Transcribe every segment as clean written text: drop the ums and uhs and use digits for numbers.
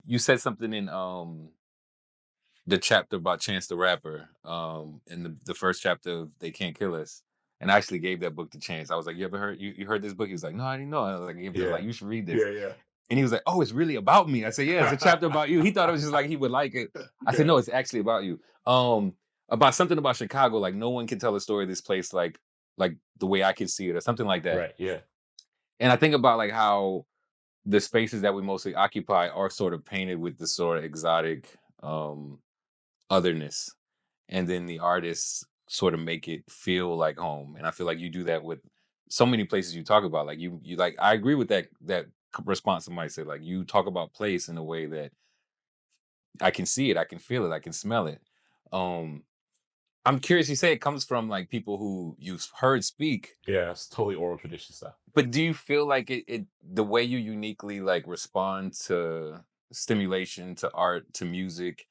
you said something in the chapter about Chance the Rapper, in the first chapter of They Can't Kill Us. And I actually gave that book to Chance. I was like, "You ever heard you heard this book?" He was like, "No, I didn't know." I was like, I was like, Yeah. "You should read this." Yeah, yeah. And he was like, "Oh, it's really about me." I said, "Yeah, it's a chapter about you." He thought it was just like he would like it. I said, Yeah. "No, it's actually about you." About something about Chicago, like no one can tell a story of this place like the way I can see it, or something like that. Right, yeah. And I think about like how the spaces that we mostly occupy are sort of painted with this sort of exotic otherness, and then the artists sort of make it feel like home. And I feel like you do that with so many places you talk about. Like you like I agree with that response. Somebody said like you talk about place in a way that I can see it, I can feel it, I can smell it. Um, I'm curious. You say it comes from like people who you've heard speak, Yeah, it's totally oral tradition stuff. but do you feel like it the way you uniquely like respond to stimulation, to art, to music?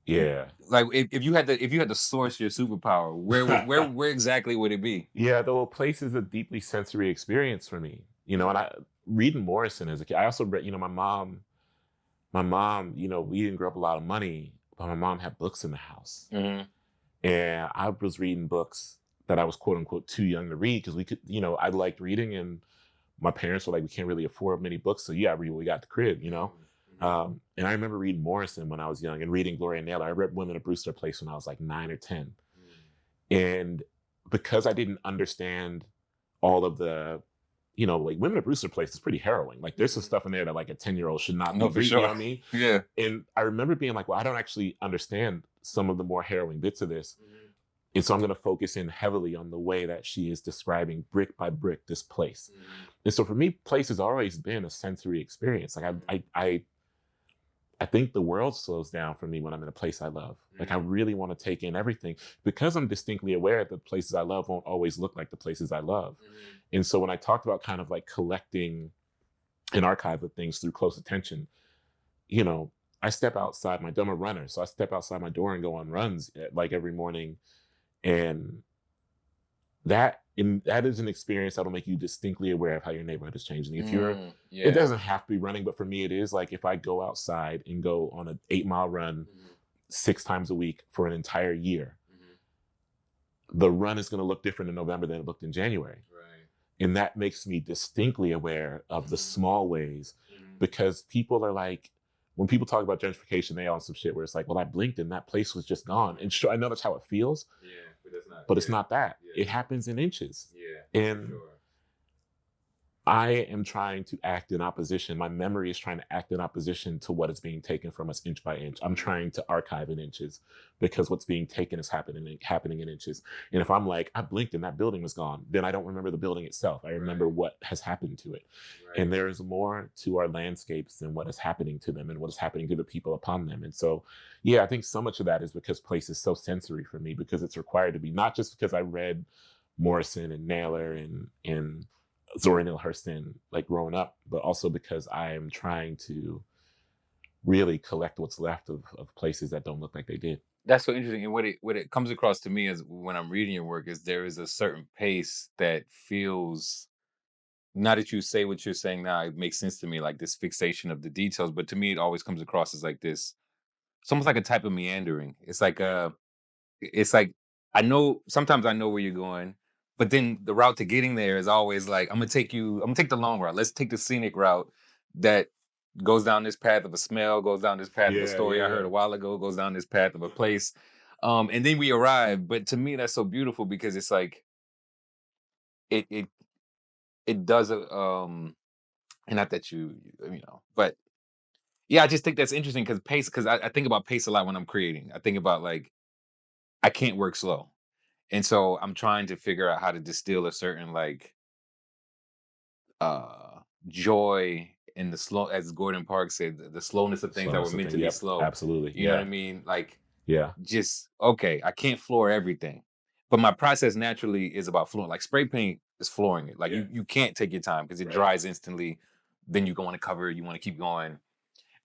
Yeah. Like if you had to source your superpower, where exactly would it be? Yeah, the whole place is a deeply sensory experience for me. And I reading Morrison as a kid. I also read, my mom, we didn't grow up with a lot of money, but my mom had books in the house. Mhm. And I was reading books that I was quote unquote too young to read because we could, I liked reading and my parents were like, we can't really afford many books. So yeah, I read what we got at the crib. Mhm, mhm. And I remember reading Morrison when I was young and reading Gloria Naylor. I read Women of Brewster Place when I was like 9 or 10. Mm. And because I didn't understand all of the, like Women of Brewster Place is pretty harrowing. Like there's some Mhm. stuff in there that like a 10-year-old should not be No, for reading, you know sure. what I mean? Yeah. And I remember being like, well, I don't actually understand some of the more harrowing bits of this. Mhm, And so I'm going to focus in heavily on the way that she is describing brick by brick this place. mhm, And so for me, place has always been a sensory experience. Like mhm, I think the world slows down for me when I'm in a place I love. Like I mhm, really want to take in everything because I'm distinctly aware that the places I love won't always look like the places I love. mhm, And so when I talked about kind of like collecting an archive of things through close attention, you know, I step outside my, I'm a runner. So I step outside my door and go on runs like every morning. And that is an experience that'll make you distinctly aware of how your neighborhood is changing. If you're it yeah. doesn't have to be running, but for me it is. Like if I go outside and go on an 8-mile run Mhm, 6 times a week for an entire year, mhm. the run is going to look different in November than it looked in January. Right. And that makes me distinctly aware of the Mhm, small ways mhm. because people are like, when people talk about gentrification, they on some shit where it's like, well, I blinked and that place was just gone. And sure, I know that's how it feels, Yeah, but that's not. but it's Yeah, not that. yeah, It happens in inches. yeah, for And sure. I am trying to act in opposition. My memory is trying to act in opposition to what is being taken from us inch by inch. I'm Mhm, trying to archive in inches because what's being taken is happening in inches. And if I'm like, I blinked and that building was gone, then I don't remember the building itself. I remember right, what has happened to it. And right. there is more to our landscapes than what is happening to them and what is happening to the people upon them. And so, yeah, I think so much of that is because place is so sensory for me because it's required to be, not just because I read Morrison and Naylor and Zora Neale Hurston like growing up, but also because I am trying to really collect what's left of places that don't look like they did. That's so interesting. And what it comes across to me as when I'm reading your work is there is a certain pace that feels, now that you say what you're saying now, it makes sense to me, like this fixation of the details. But to me, it always comes across as like this. It's almost like a type of meandering. It's like I know where you're going, but then the route to getting there is always like, I'm gonna take the long route. Let's take the scenic route that goes down this path of a smell, goes down this path of a Yeah, story yeah, I heard yeah. a while ago, goes down this path of a place. And then we arrive. But to me, that's so beautiful because it's like it it it does a and not that but yeah, I just think that's interesting because pace, because I think about pace a lot when I'm creating. I think about like I can't work slow. And so I'm trying to figure out how to distill a certain like joy in the slow, as Gordon Parks said, the slowness of things that were Slowness of meant thing. to be Yep, slow. absolutely. You know what I Yeah, mean? Like yeah, just okay, I can't floor everything. But my process naturally is about flooring. Like spray paint is flooring it. Like yeah. you can't take your time because it Right. dries instantly. Then you go on the cover, you want to keep going.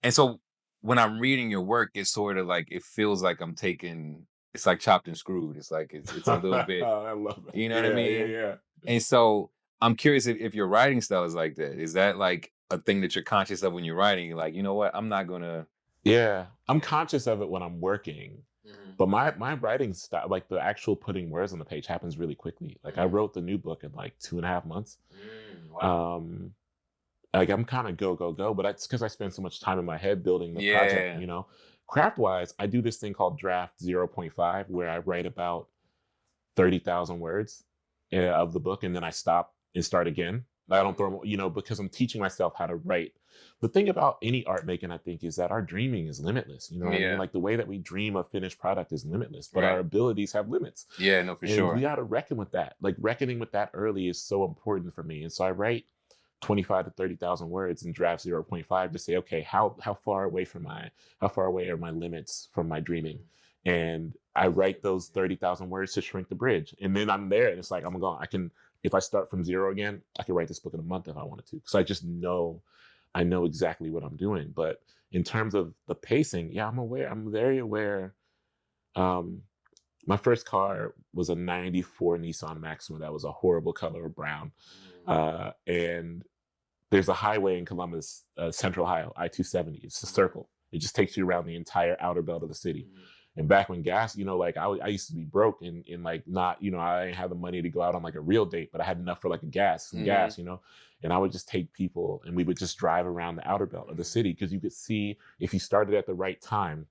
And so when I'm reading your work, it's sort of like it feels like I'm taking, it's like chopped and screwed. It's like it's a little bit, I love that. you know what I Yeah, yeah, mean? yeah. And so I'm curious if your writing style is like that. Is that like a thing that you're conscious of when you're writing. You're like, you know what? I'm not gonna. Yeah, I'm Yeah. conscious of it when I'm working, Hmm. but my writing style, like the actual putting words on the page, happens really quickly. Like I Hmm. wrote the new book in like 2.5 months. Wow. Um, like I'm kind of go go go, but that's because I spend so much time in my head building the project. Yeah. Craft wise, I do this thing called draft 0.5, where I write about 30,000 words of the book, and then I stop and start again. I don't throw them, because I'm teaching myself how to write. The thing about any art making, I think, is that our dreaming is limitless. You know what I mean? Yeah. Like the way that we dream a finished product is limitless, but our Right. abilities have limits. Yeah. No, for And we sure. got to reckon with that. Like reckoning with that early is so important for me. And so I write 25 to 30,000 words in draft 0.5 to say, okay, how far away are my limits from my dreaming? And I write those 30,000 words to shrink the bridge. And then I'm there and it's like, I'm going, if I start from zero again, I can write this book in a month if I wanted to. Cause I know exactly what I'm doing. But in terms of the pacing, yeah, I'm very aware. Um, my first car was a 94 Nissan Maxima that was a horrible color of brown. And there's a highway in Columbus, Central Ohio, I-270. It's a circle. It just takes you around the entire outer belt of the city. And back when gas, like I used to be broke and like not, I didn't have the money to go out on like a real date, but I had enough for like some Hmm. gas. And I would just take people and we would just drive around the outer belt of the city because you could see if you started at the right time,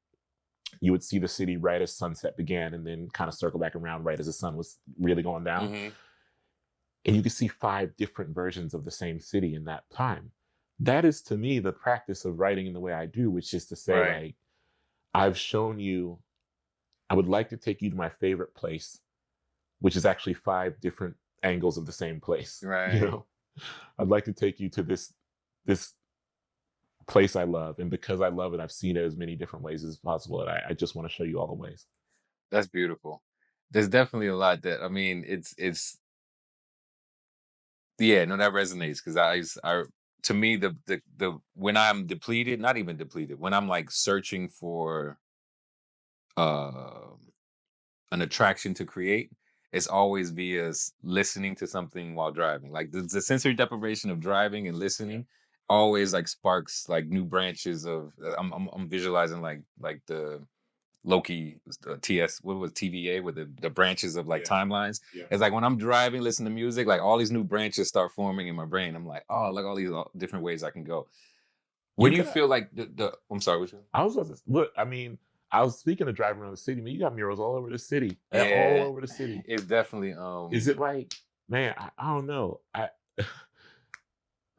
you would see the city right as sunset began and then kind of circle back around right as the sun was really going down. Hmm. And you could see 5 different versions of the same city in that time. That is to me the practice of writing in the way I do, which is to say, Right. like, I've shown you, I would like to take you to my favorite place, which is actually 5 different angles of the same place. Right. I'd like to take you to this place I love. And because I love it, I've seen it as many different ways as possible. And I just want to show you all the ways. That's beautiful. There's definitely a lot that I mean, it's yeah, no, that resonates because to me the when I'm depleted, not even depleted, when I'm like searching for um an attraction to create, it's always via listening to something while driving. Like the sensory deprivation of driving and listening always like sparks like new branches of I'm visualizing like the Loki TS what was TVA with the branches of like Yeah. timelines. Yeah. It's like when I'm driving, listening to music, like all these new branches start forming in my brain. I'm like, oh, like all these different ways I can go. When You you got feel like the I'm sorry, what you I was about to look. I mean, I was speaking of driving around the city. Man, you got murals all over the city, all yeah, over the city. it's definitely Is it like, man? I don't know.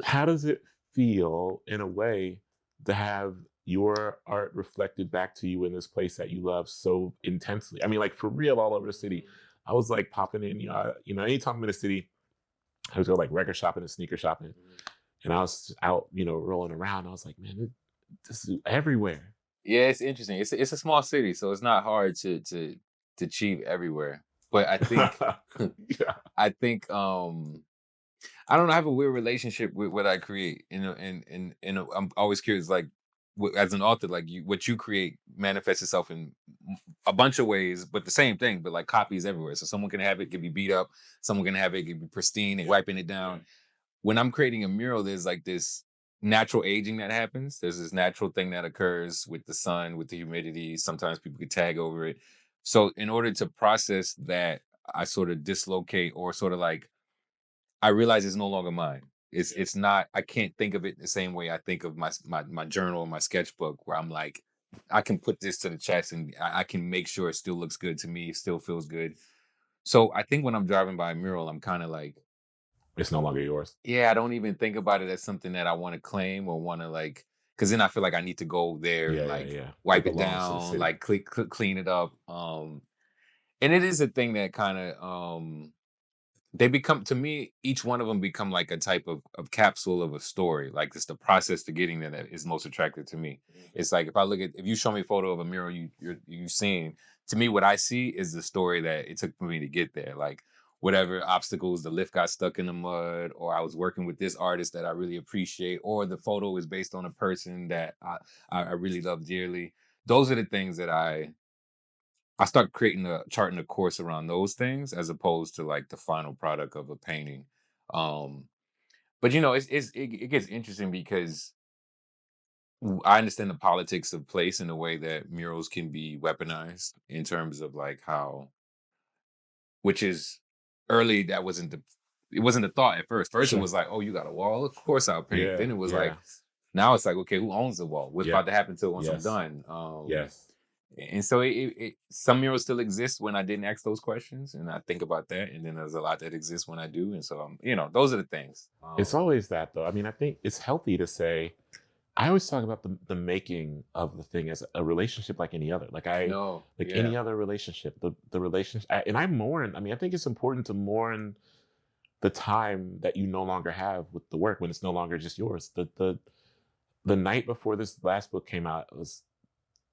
How does it feel in a way to have your art reflected back to you in this place that you love so intensely? I mean, like for real, all over the city. I was like popping in, anytime I'm in a city, I was go like record shopping and sneaker shopping, and I was out, rolling around. I was like, man, this is everywhere. yeah, it's interesting. It's a small city, so it's not hard to achieve everywhere. But I think Yeah. I think I don't know. I have a weird relationship with what I create. And I'm always curious, like as an author, like what you create manifests itself in a bunch of ways, but the same thing, but like copies everywhere. So someone can have it, can be beat up. Someone can have it, can be pristine and wiping it Yeah. down. When I'm creating a mural, there's like this natural aging that happens. There's this natural thing that occurs with the sun, with the humidity. Sometimes people could tag over it. So in order to process that, I sort of dislocate or sort of like I realize it's no longer mine. Yeah. It's not. I can't think of it the same way I think of my journal, my sketchbook, where I'm like, I can put this to the chest and I can make sure it still looks good to me, still feels good. So I think when I'm driving by a mural, I'm kind of like, It's no longer yours. yeah, I don't even think about it as something that I want to claim or want to like, because then I feel like I need to go there Yeah, and yeah, like yeah. It wipe it belongs to the down, city. like clean it up. And it is a thing that kind of they become to me each one of them become like a type of capsule of a story, like it's the process to getting there that is most attractive to me. It's like if you show me a photo of a mural you've seen, to me what I see is the story that it took for me to get there, like whatever obstacles, the lift got stuck in the mud, or I was working with this artist that I really appreciate, or the photo is based on a person that I really love dearly. Those are the things that I start creating charting a course around those things as opposed to like the final product of a painting. Um, But it gets interesting because I understand the politics of place in the way that murals can be weaponized in terms of like how, which is early, that wasn't the it wasn't a thought at first. First it Sure. was like, oh, you got a wall, of course I'll paint. Yeah, Then it was like, yeah. now it's like, okay, who owns the wall? What's about to Yes. happen to it once I'm Yes. done? Yes. And so some murals still exist when I didn't ask those questions, and I think about that. And then there's a lot that exists when I do, and so those are the things. It's always that though. I mean, I think it's healthy to say, I always talk about the making of the thing as a relationship like any other. No, Like yeah, any other relationship, the relationship, and I mourn. I mean, I think it's important to mourn the time that you no longer have with the work when it's no longer just yours. The night before this last book came out was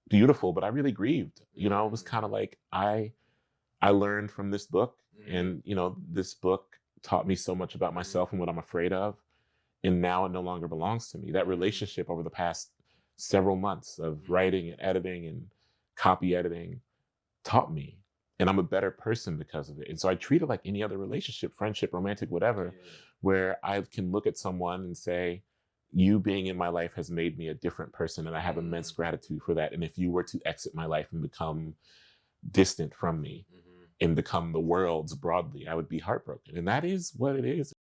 beautiful, but I really grieved. It was kind of like I learned from this book, mhm, and this book taught me so much about mhm, myself and what I'm afraid of, and now it no longer belongs to me. That mhm, relationship over the past several months of mhm, writing and editing and copy editing taught me, and I'm a better person because of it. And so I treat it like any other relationship, friendship, romantic, whatever, yeah, where I can look at someone and say, you being in my life has made me a different person, and I have immense mhm, gratitude for that. And if you were to exit my life and become distant from me mhm. and become the world's broadly, I would be heartbroken. And that is what it is.